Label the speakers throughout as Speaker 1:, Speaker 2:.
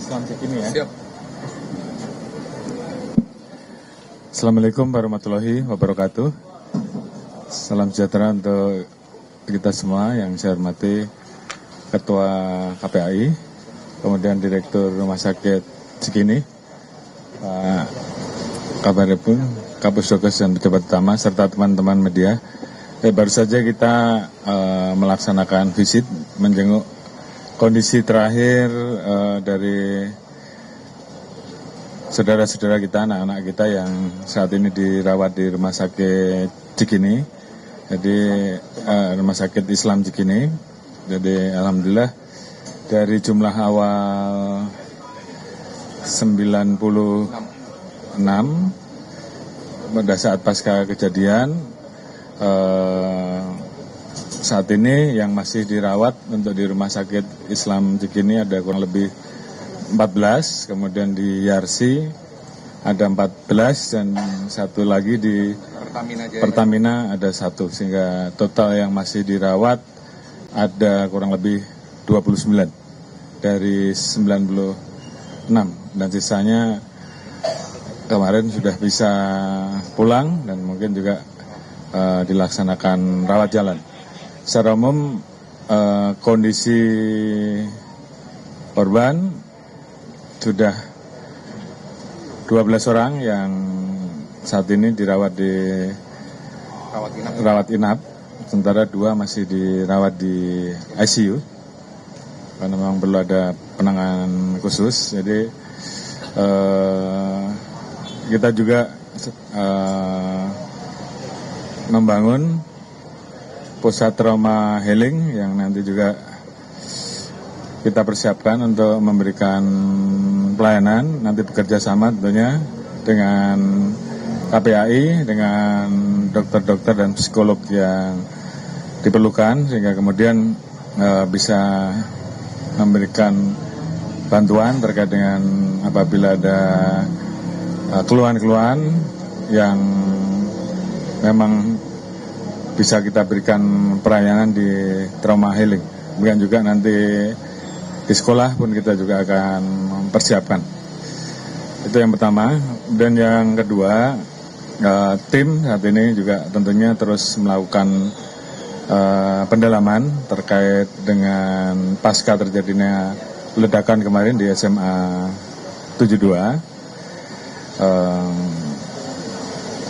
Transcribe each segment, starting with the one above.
Speaker 1: Islam Cikini ya.
Speaker 2: Siap.
Speaker 1: Assalamualaikum warahmatullahi wabarakatuh. Salam sejahtera untuk kita semua yang saya hormati Ketua KPAI, kemudian Direktur Rumah Sakit Cikini, Pak Kabar Reskrim, Kapusdokes dan pejabat utama, serta teman-teman media. Baru saja kita melaksanakan visit menjenguk kondisi terakhir dari saudara-saudara kita, anak-anak kita yang saat ini dirawat di Rumah Sakit Cikini, jadi Rumah Sakit Islam Cikini. Jadi alhamdulillah dari jumlah awal 96 pada saat pasca kejadian, saat ini yang masih dirawat untuk di Rumah Sakit Islam Cikini ada kurang lebih 14, kemudian di Yarsi ada 14 dan satu lagi di Pertamina ada 1, sehingga total yang masih dirawat ada kurang lebih 29 dari 96, dan sisanya kemarin sudah bisa pulang dan mungkin juga dilaksanakan rawat jalan. Secara umum kondisi korban sudah 12 orang yang saat ini dirawat di rawat inap, sementara 2 masih dirawat di ICU karena memang perlu ada penanganan khusus. Jadi kita juga membangun pusat trauma healing yang nanti juga kita persiapkan untuk memberikan pelayanan, nanti bekerja sama tentunya dengan KPAI, dengan dokter-dokter dan psikolog yang diperlukan, sehingga kemudian bisa memberikan bantuan terkait dengan apabila ada keluhan-keluhan yang memang bisa kita berikan pelayanan di trauma healing. Kemudian juga nanti di sekolah pun kita juga akan mempersiapkan. Itu yang pertama. Dan yang kedua, tim saat ini juga tentunya terus melakukan pendalaman terkait dengan pasca terjadinya ledakan kemarin di SMA 72.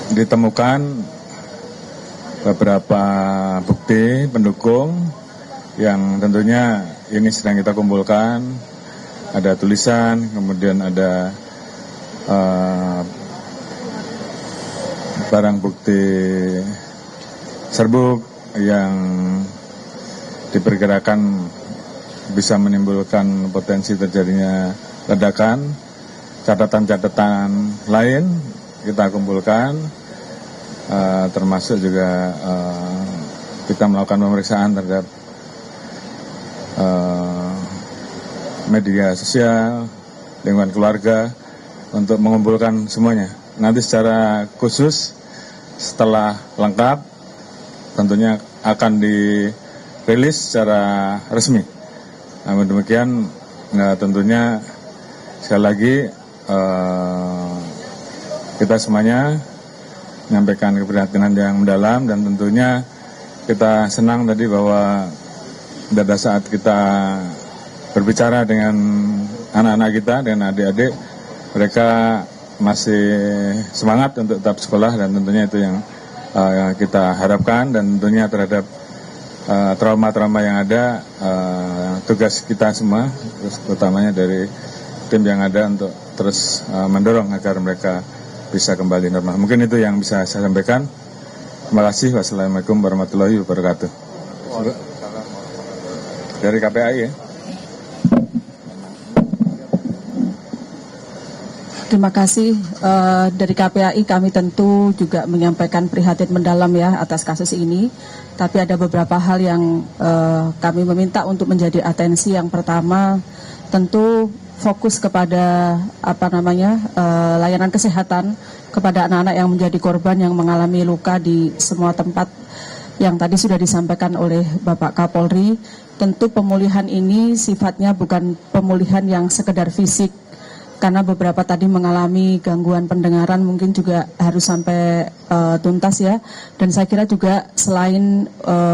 Speaker 1: Ditemukan beberapa bukti pendukung yang tentunya ini sedang kita kumpulkan. Ada tulisan, kemudian ada barang bukti serbuk yang diperkirakan bisa menimbulkan potensi terjadinya ledakan. Catatan-catatan lain kita kumpulkan, termasuk juga kita melakukan pemeriksaan terhadap media sosial, lingkungan keluarga, untuk mengumpulkan semuanya. Nanti secara khusus setelah lengkap tentunya akan dirilis secara resmi. Namun demikian tentunya sekali lagi kita semuanya menyampaikan keprihatinan yang mendalam, dan tentunya kita senang tadi bahwa pada saat kita berbicara dengan anak-anak kita dan adik-adik, mereka masih semangat untuk tetap sekolah, dan tentunya itu yang kita harapkan. Dan tentunya terhadap trauma-trauma yang ada, tugas kita semua, utamanya dari tim yang ada untuk terus mendorong agar mereka bisa kembali normal. Mungkin itu yang bisa saya sampaikan. Terima kasih. Wassalamualaikum warahmatullahi wabarakatuh. Dari KPAI ya.
Speaker 3: Terima kasih. Dari KPAI kami tentu juga menyampaikan prihatin mendalam ya atas kasus ini. Tapi ada beberapa hal yang kami meminta untuk menjadi atensi. Yang pertama tentu fokus kepada layanan kesehatan kepada anak-anak yang menjadi korban yang mengalami luka di semua tempat yang tadi sudah disampaikan oleh Bapak Kapolri, tentu pemulihan ini sifatnya bukan pemulihan yang sekedar fisik, karena beberapa tadi mengalami gangguan pendengaran mungkin juga harus sampai tuntas ya. Dan saya kira juga selain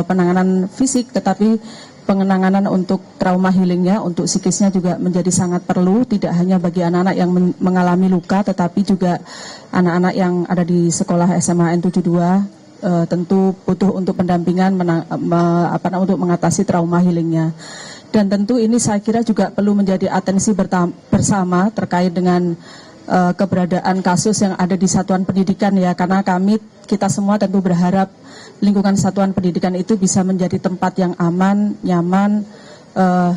Speaker 3: penanganan fisik, tetapi pengenanganan untuk trauma healingnya, untuk psikisnya juga menjadi sangat perlu, tidak hanya bagi anak-anak yang mengalami luka, tetapi juga anak-anak yang ada di sekolah SMA N72 tentu butuh untuk pendampingan untuk mengatasi trauma healingnya. Dan tentu ini saya kira juga perlu menjadi atensi bersama terkait dengan keberadaan kasus yang ada di satuan pendidikan ya, karena kita semua tentu berharap lingkungan satuan pendidikan itu bisa menjadi tempat yang aman, nyaman,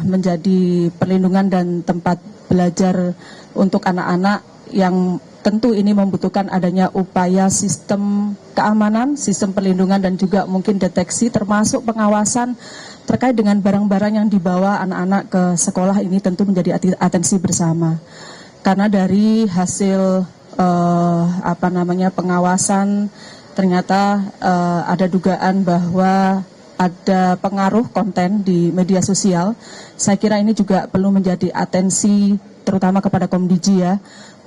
Speaker 3: menjadi perlindungan dan tempat belajar untuk anak-anak yang tentu ini membutuhkan adanya upaya sistem keamanan, sistem perlindungan dan juga mungkin deteksi termasuk pengawasan terkait dengan barang-barang yang dibawa anak-anak ke sekolah ini tentu menjadi atensi bersama. Karena dari hasil pengawasan ternyata ada dugaan bahwa ada pengaruh konten di media sosial. Saya kira ini juga perlu menjadi atensi terutama kepada Komdiji ya.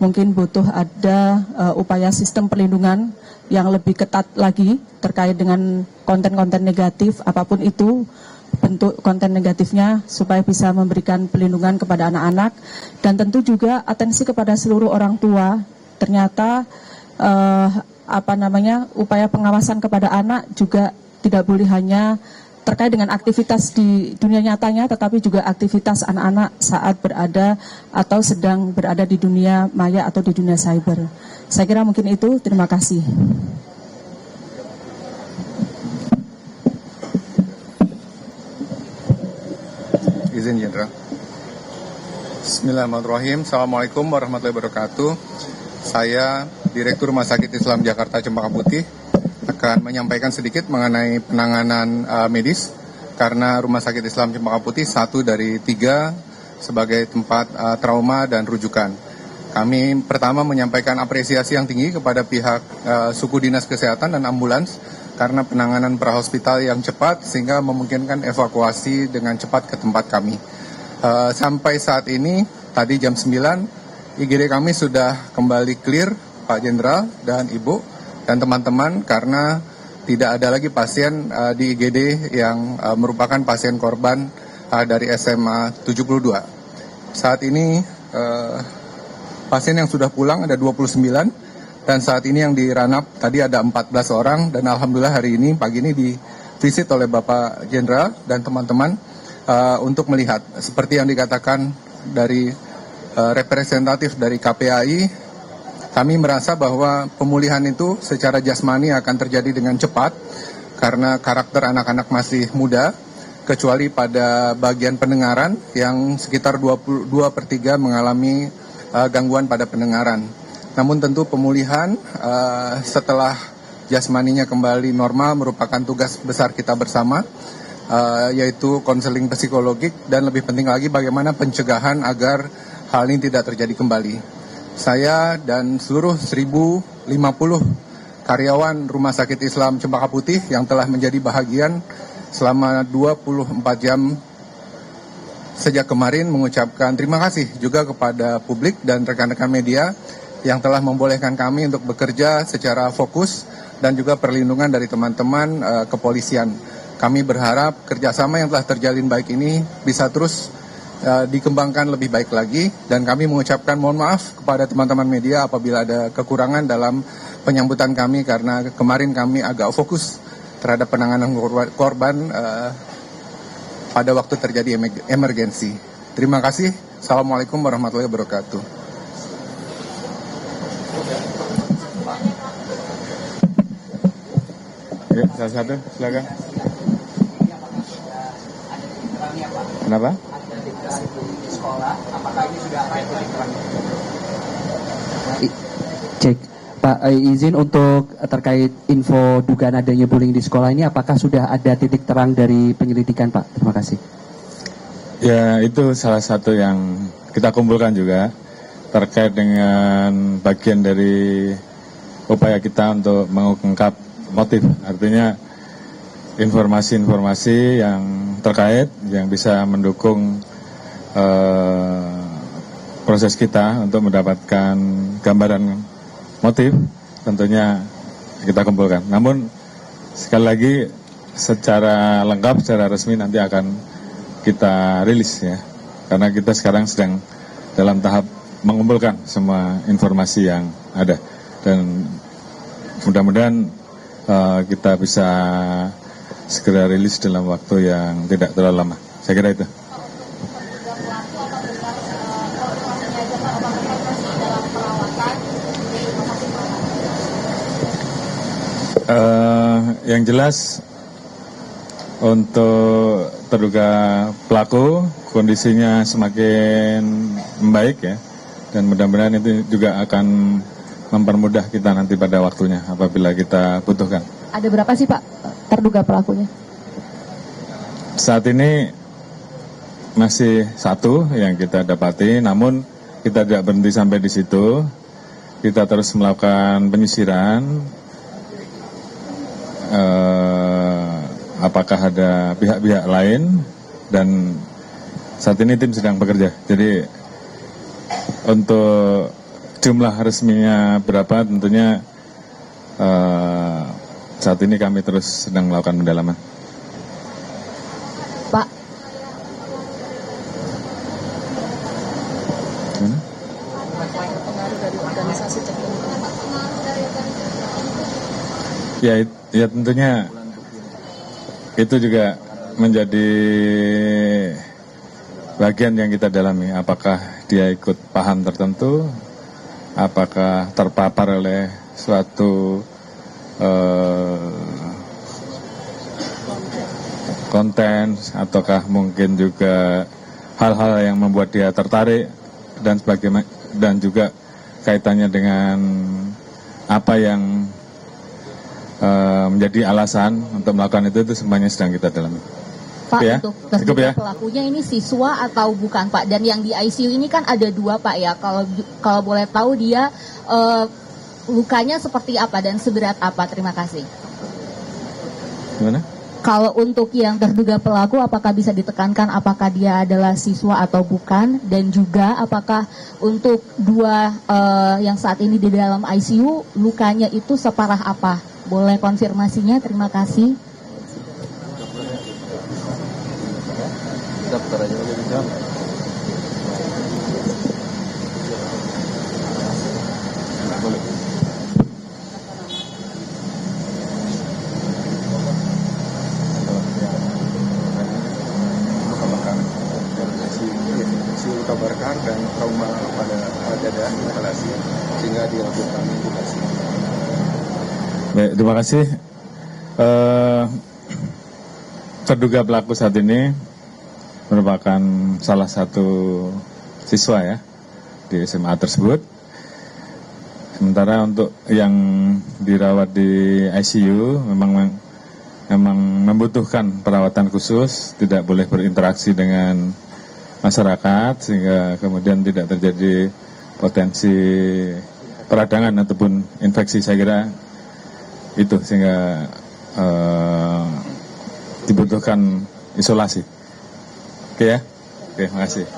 Speaker 3: Mungkin butuh ada upaya sistem perlindungan yang lebih ketat lagi terkait dengan konten-konten negatif apapun itu bentuk konten negatifnya, supaya bisa memberikan perlindungan kepada anak-anak. Dan tentu juga atensi kepada seluruh orang tua. Ternyata upaya pengawasan kepada anak juga tidak boleh hanya terkait dengan aktivitas di dunia nyatanya, tetapi juga aktivitas anak-anak saat berada atau sedang berada di dunia maya atau di dunia cyber. Saya kira mungkin itu. Terima kasih.
Speaker 2: Izin Jenderal. Bismillahirrahmanirrahim. Assalamualaikum warahmatullahi wabarakatuh. Saya Direktur Rumah Sakit Islam Jakarta Cempaka Putih akan menyampaikan sedikit mengenai penanganan medis, karena Rumah Sakit Islam Cempaka Putih satu dari 3 sebagai tempat trauma dan rujukan. Kami pertama menyampaikan apresiasi yang tinggi kepada pihak suku dinas kesehatan dan ambulans karena penanganan prahospital yang cepat sehingga memungkinkan evakuasi dengan cepat ke tempat kami. Sampai saat ini, tadi jam 9, IGD kami sudah kembali clear, Pak Jenderal dan Ibu dan teman-teman, karena tidak ada lagi pasien di IGD yang merupakan pasien korban dari SMA 72. Saat ini pasien yang sudah pulang ada 29, dan saat ini yang diranap tadi ada 14 orang, dan alhamdulillah hari ini, pagi ini divisit oleh Bapak Jenderal dan teman-teman untuk melihat. Seperti yang dikatakan dari representatif dari KPAI, kami merasa bahwa pemulihan itu secara jasmani akan terjadi dengan cepat karena karakter anak-anak masih muda, kecuali pada bagian pendengaran yang sekitar 2/3 mengalami gangguan pada pendengaran. Namun tentu pemulihan setelah jasmaninya kembali normal merupakan tugas besar kita bersama, yaitu konseling psikologik dan lebih penting lagi bagaimana pencegahan agar hal ini tidak terjadi kembali. Saya dan seluruh 1050 karyawan Rumah Sakit Islam Cempaka Putih yang telah menjadi bahagian selama 24 jam sejak kemarin mengucapkan terima kasih juga kepada publik dan rekan-rekan media yang telah membolehkan kami untuk bekerja secara fokus dan juga perlindungan dari teman-teman kepolisian. Kami berharap kerjasama yang telah terjalin baik ini bisa terus dikembangkan lebih baik lagi, dan kami mengucapkan mohon maaf kepada teman-teman media apabila ada kekurangan dalam penyambutan kami, karena kemarin kami agak fokus terhadap penanganan korban pada waktu terjadi emergensi. Terima kasih. Assalamualaikum warahmatullahi wabarakatuh.
Speaker 1: Ya, salah satu, silakan. Kenapa?
Speaker 4: Cek, Pak, izin untuk terkait info dugaan adanya bullying di sekolah ini, apakah sudah ada titik terang dari penyelidikan, Pak? Terima kasih.
Speaker 1: Ya, itu salah satu yang kita kumpulkan juga terkait dengan bagian dari upaya kita untuk mengungkap motif. Artinya informasi-informasi yang terkait yang bisa mendukung proses kita untuk mendapatkan gambaran motif, tentunya kita kumpulkan. Namun sekali lagi secara lengkap, secara resmi nanti akan kita rilis ya, karena kita sekarang sedang dalam tahap mengumpulkan semua informasi yang ada, dan mudah-mudahan kita bisa segera rilis dalam waktu yang tidak terlalu lama. Saya kira itu. Yang jelas untuk terduga pelaku kondisinya semakin membaik ya, dan mudah-mudahan itu juga akan mempermudah kita nanti pada waktunya apabila kita butuhkan.
Speaker 5: Ada berapa sih Pak terduga pelakunya?
Speaker 1: Saat ini masih satu yang kita dapati, namun kita tidak berhenti sampai di situ. Kita terus melakukan penyisiran. Apakah ada pihak-pihak lain, dan saat ini tim sedang bekerja. Jadi untuk jumlah resminya berapa tentunya saat ini kami terus sedang melakukan pendalaman.
Speaker 5: Pak,
Speaker 1: ya tentunya itu juga menjadi bagian yang kita dalami. Apakah dia ikut paham tertentu, apakah terpapar oleh suatu konten, ataukah mungkin juga hal-hal yang membuat dia tertarik dan sebagainya, dan juga kaitannya dengan apa yang menjadi alasan untuk melakukan itu semuanya sedang kita dalami.
Speaker 5: Pak,
Speaker 1: ya?
Speaker 5: untuk terduga pelakunya ini siswa atau bukan Pak? Dan yang di ICU ini kan ada 2 Pak ya. Kalau boleh tahu dia lukanya seperti apa dan seberat apa? Terima kasih.
Speaker 1: Gimana?
Speaker 5: Kalau untuk yang terduga pelaku, apakah bisa ditekankan apakah dia adalah siswa atau bukan? Dan juga apakah untuk 2 yang saat ini di dalam ICU, lukanya itu separah apa? Boleh konfirmasinya? Terima kasih.
Speaker 2: Luka bakar dan trauma pada dada inhalasi sehingga dilakukan intubasi.
Speaker 1: Baik, terima kasih. Terduga pelaku saat ini merupakan salah satu siswa ya di SMA tersebut. Sementara untuk yang dirawat di ICU memang membutuhkan perawatan khusus, tidak boleh berinteraksi dengan masyarakat sehingga kemudian tidak terjadi potensi peradangan ataupun infeksi. Saya kira itu sehingga dibutuhkan isolasi. Oke ya, oke, makasih.